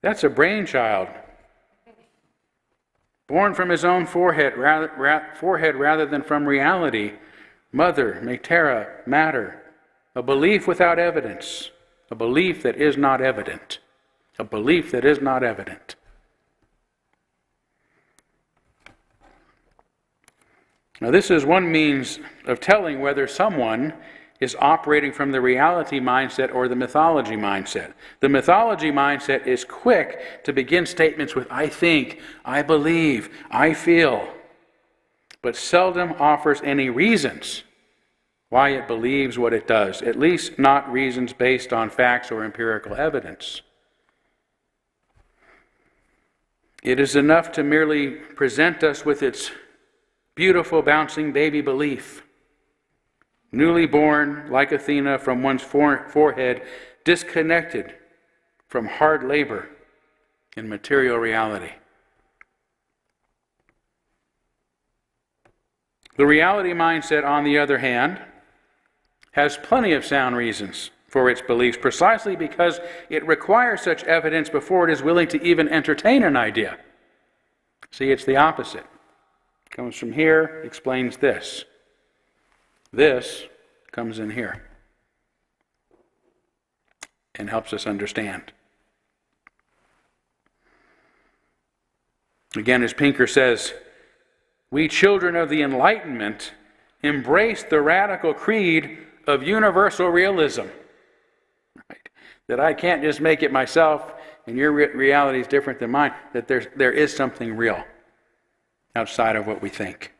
That's a brainchild, born from his own forehead rather than from reality. Mother, matera, matter, a belief without evidence, a belief that is not evident, a belief that is not evident. Now, this is one means of telling whether someone is operating from the reality mindset or the mythology mindset. The mythology mindset is quick to begin statements with "I think," "I believe," "I feel," but seldom offers any reasons why it believes what it does, at least not reasons based on facts or empirical evidence. It is enough to merely present us with its beautiful bouncing baby belief, newly born like Athena from one's forehead, disconnected from hard labor and material reality. The reality mindset, on the other hand, has plenty of sound reasons for its beliefs, precisely because it requires such evidence before it is willing to even entertain an idea. See, it's the opposite. It comes from here, explains this. This comes in here and helps us understand. Again, as Pinker says, we children of the Enlightenment embrace the radical creed of universal realism. Right? That I can't just make it myself, and your reality is different than mine, that there is something real outside of what we think.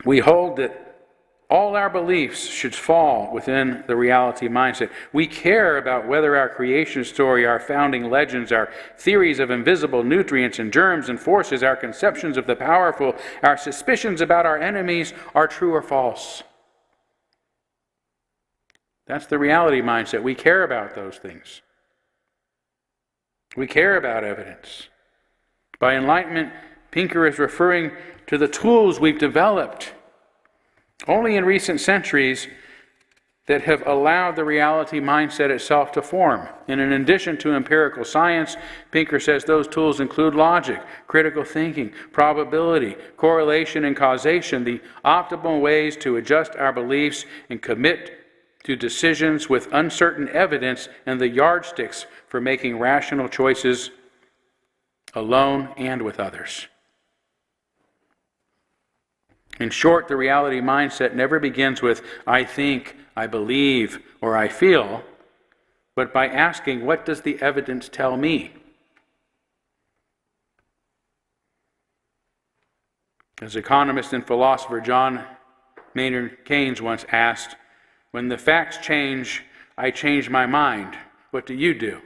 We hold that all our beliefs should fall within the reality mindset. We care about whether our creation story, our founding legends, our theories of invisible nutrients and germs and forces, our conceptions of the powerful, our suspicions about our enemies are true or false. That's the reality mindset. We care about those things. We care about evidence. By enlightenment, Pinker is referring to the tools we've developed only in recent centuries that have allowed the reality mindset itself to form. And in addition to empirical science, Pinker says those tools include logic, critical thinking, probability, correlation, and causation, the optimal ways to adjust our beliefs and commit to decisions with uncertain evidence, and the yardsticks for making rational choices alone and with others. In short, the reality mindset never begins with, I think, I believe, or I feel, but by asking, what does the evidence tell me? As economist and philosopher John Maynard Keynes once asked, when the facts change, I change my mind. What do you do?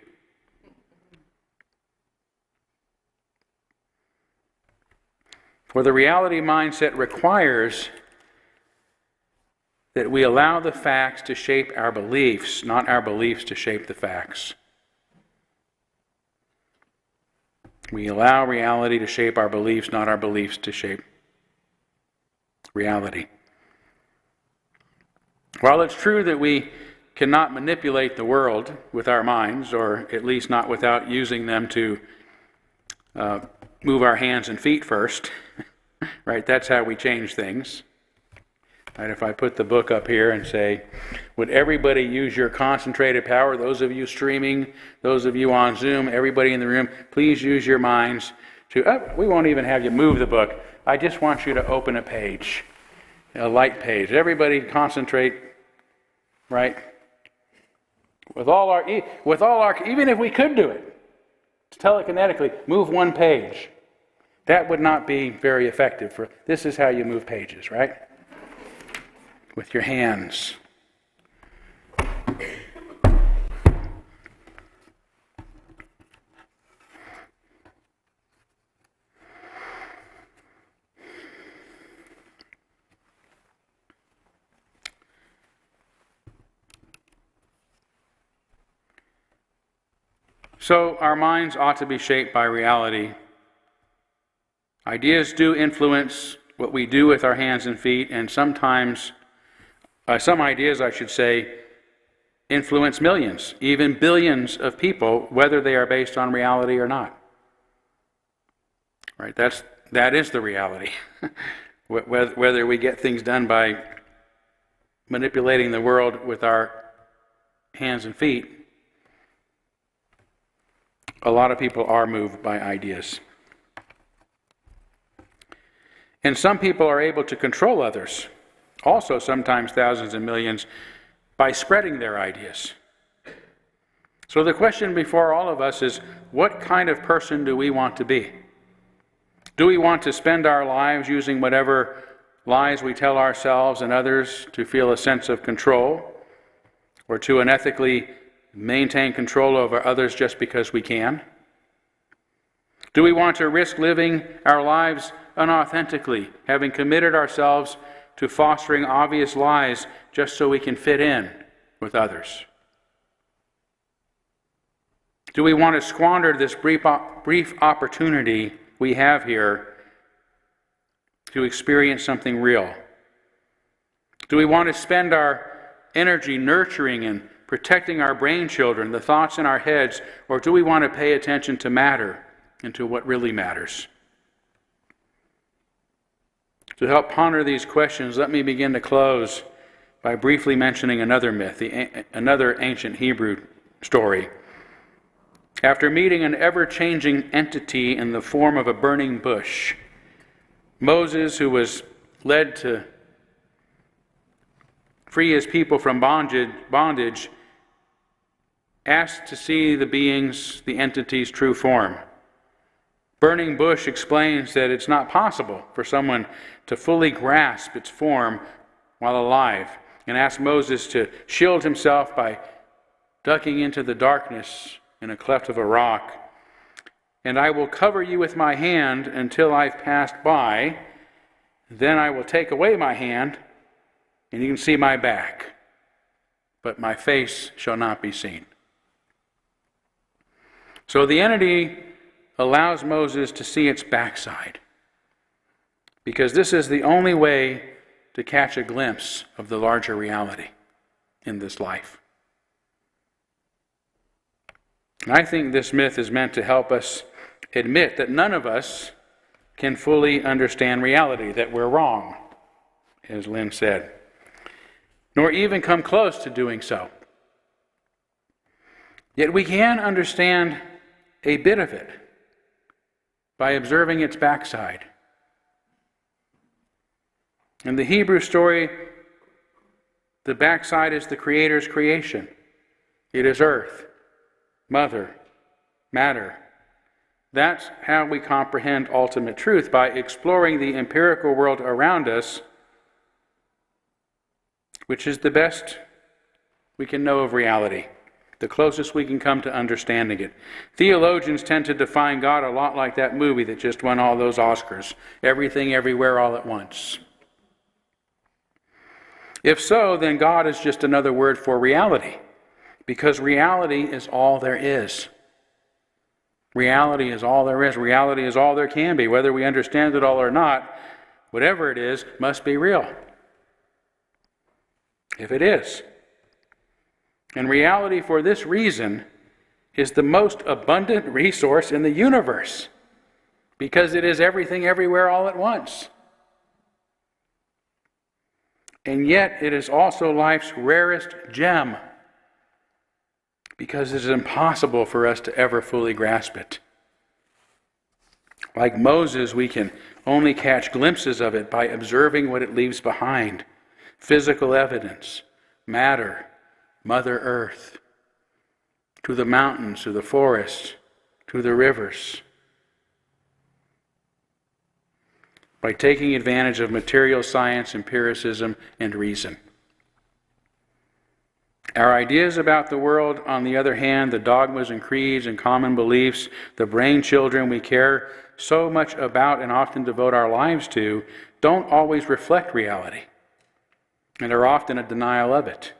For the reality mindset requires that we allow the facts to shape our beliefs, not our beliefs to shape the facts. We allow reality to shape our beliefs, not our beliefs to shape reality. While it's true that we cannot manipulate the world with our minds, or at least not without using them to move our hands and feet first, right? That's how we change things. Right? If I put the book up here and say, would everybody use your concentrated power, those of you streaming, those of you on Zoom, everybody in the room, please use your minds to, we won't even have you move the book. I just want you to open a page, a light page. Everybody concentrate, right? With all our, even if we could do it, telekinetically, move one page. That would not be very effective. This is how you move pages, right? With your hands. So our minds ought to be shaped by reality. Ideas do influence what we do with our hands and feet, and sometimes, some ideas, I should say, influence millions, even billions of people, whether they are based on reality or not. Right? That is the reality. Whether we get things done by manipulating the world with our hands and feet, a lot of people are moved by ideas. And some people are able to control others, also sometimes thousands and millions, by spreading their ideas. So the question before all of us is, what kind of person do we want to be? Do we want to spend our lives using whatever lies we tell ourselves and others to feel a sense of control, or to unethically maintain control over others just because we can? Do we want to risk living our lives unauthentically, having committed ourselves to fostering obvious lies just so we can fit in with others? Do we want to squander this brief opportunity we have here to experience something real? Do we want to spend our energy nurturing and protecting our brain children, the thoughts in our heads, or do we want to pay attention to matter and to what really matters? To help ponder these questions, let me begin to close by briefly mentioning another myth, another ancient Hebrew story. After meeting an ever-changing entity in the form of a burning bush, Moses, who was led to free his people from bondage, asks to see the being's, the entity's true form. Burning Bush explains that it's not possible for someone to fully grasp its form while alive, and asks Moses to shield himself by ducking into the darkness in a cleft of a rock. And I will cover you with my hand until I've passed by. Then I will take away my hand, and you can see my back, but my face shall not be seen. So the entity allows Moses to see its backside, because this is the only way to catch a glimpse of the larger reality in this life. And I think this myth is meant to help us admit that none of us can fully understand reality, that we're wrong, as Lynn said, nor even come close to doing so. Yet we can understand a bit of it by observing its backside. In the Hebrew story, the backside is the Creator's creation. It is earth, mother, matter. That's how we comprehend ultimate truth, by exploring the empirical world around us, which is the best we can know of reality, the closest we can come to understanding it. Theologians tend to define God a lot like that movie that just won all those Oscars, Everything, Everywhere, All at Once. If so, then God is just another word for reality, because reality is all there is. Reality is all there is. Reality is all there can be. Whether we understand it all or not, whatever it is must be real. If it is. And reality, for this reason, is the most abundant resource in the universe, because it is everything, everywhere, all at once. And yet it is also life's rarest gem, because it is impossible for us to ever fully grasp it. Like Moses, we can only catch glimpses of it by observing what it leaves behind. Physical evidence, matter, Mother Earth, to the mountains, to the forests, to the rivers. By taking advantage of material science, empiricism, and reason. Our ideas about the world, on the other hand, the dogmas and creeds and common beliefs, the brain children we care so much about and often devote our lives to, don't always reflect reality, and are often a denial of it.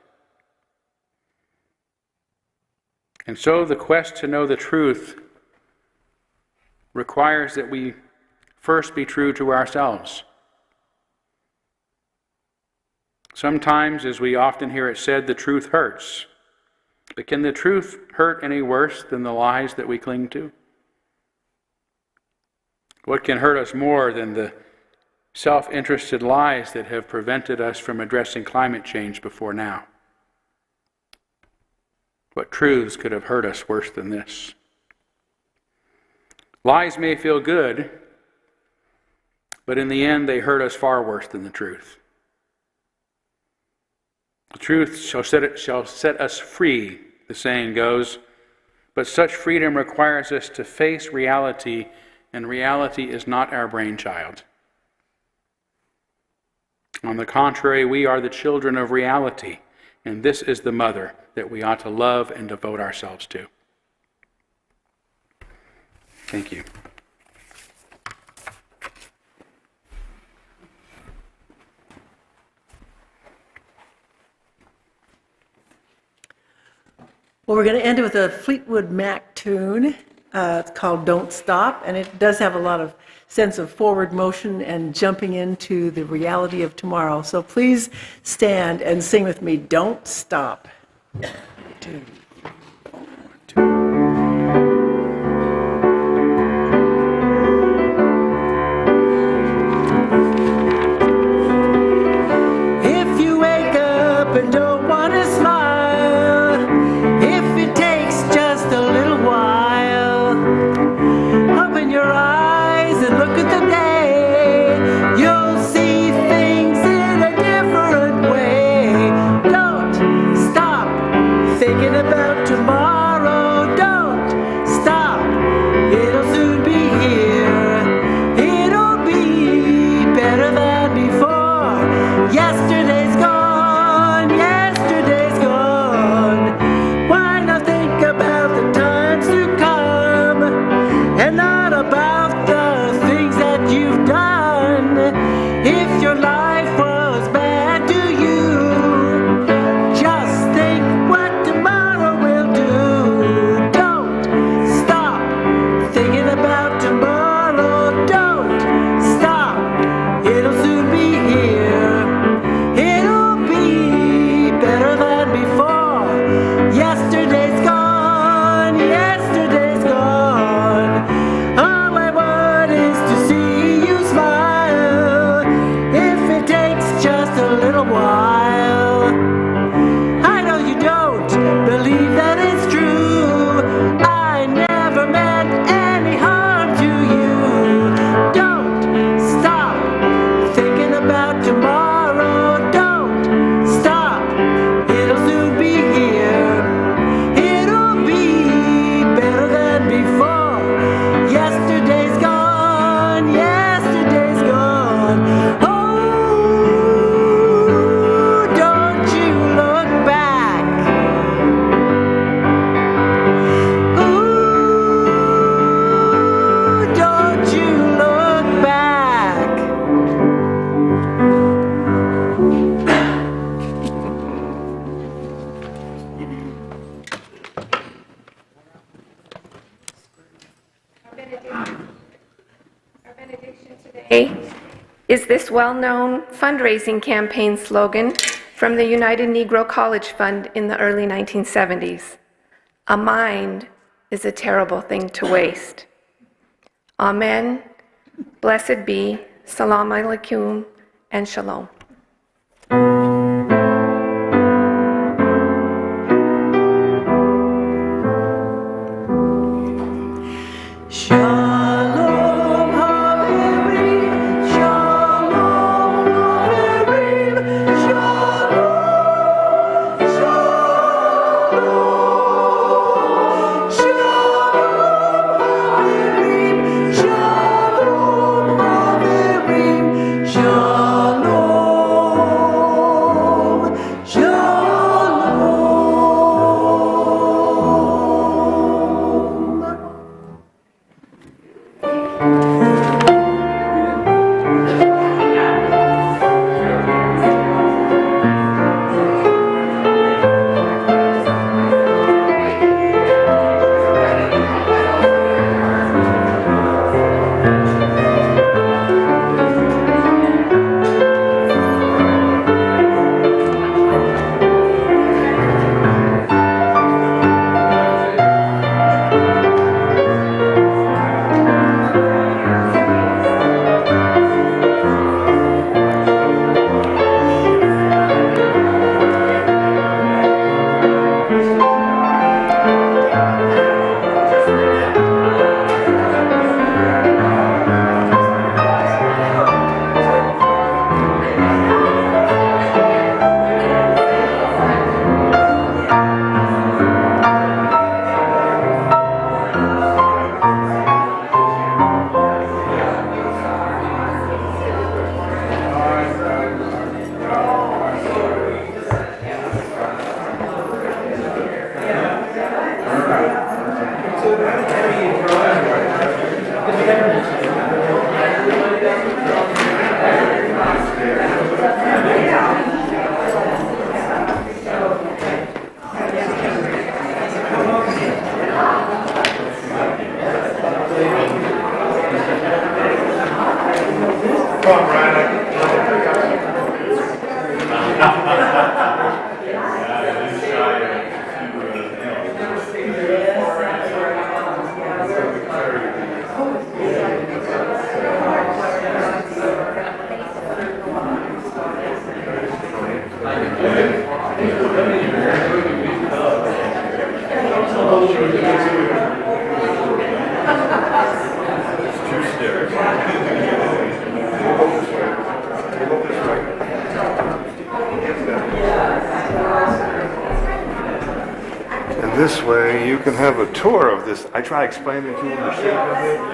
And so the quest to know the truth requires that we first be true to ourselves. Sometimes, as we often hear it said, the truth hurts. But can the truth hurt any worse than the lies that we cling to? What can hurt us more than the self-interested lies that have prevented us from addressing climate change before now? What truths could have hurt us worse than this? Lies may feel good, but in the end they hurt us far worse than the truth. The truth shall set us free, the saying goes, but such freedom requires us to face reality, and reality is not our brainchild. On the contrary, we are the children of reality, and this is the mother that we ought to love and devote ourselves to. Thank you. Well, we're going to end it with a Fleetwood Mac tune. It's called Don't Stop, and it does have a lot of sense of forward motion and jumping into the reality of tomorrow. So please stand and sing with me, Don't Stop. 1, 2, 3, 4, 2. If you wake up and don't want to smile, if it takes just a little while, open your eyes and look at the day. You'll see things in a different way. Don't stop thinking about is this well-known fundraising campaign slogan from the United Negro College Fund in the early 1970s. A mind is a terrible thing to waste. Amen, blessed be, salam alaikum, and shalom. This way you can have a tour of this. I try explaining to you the shape of it.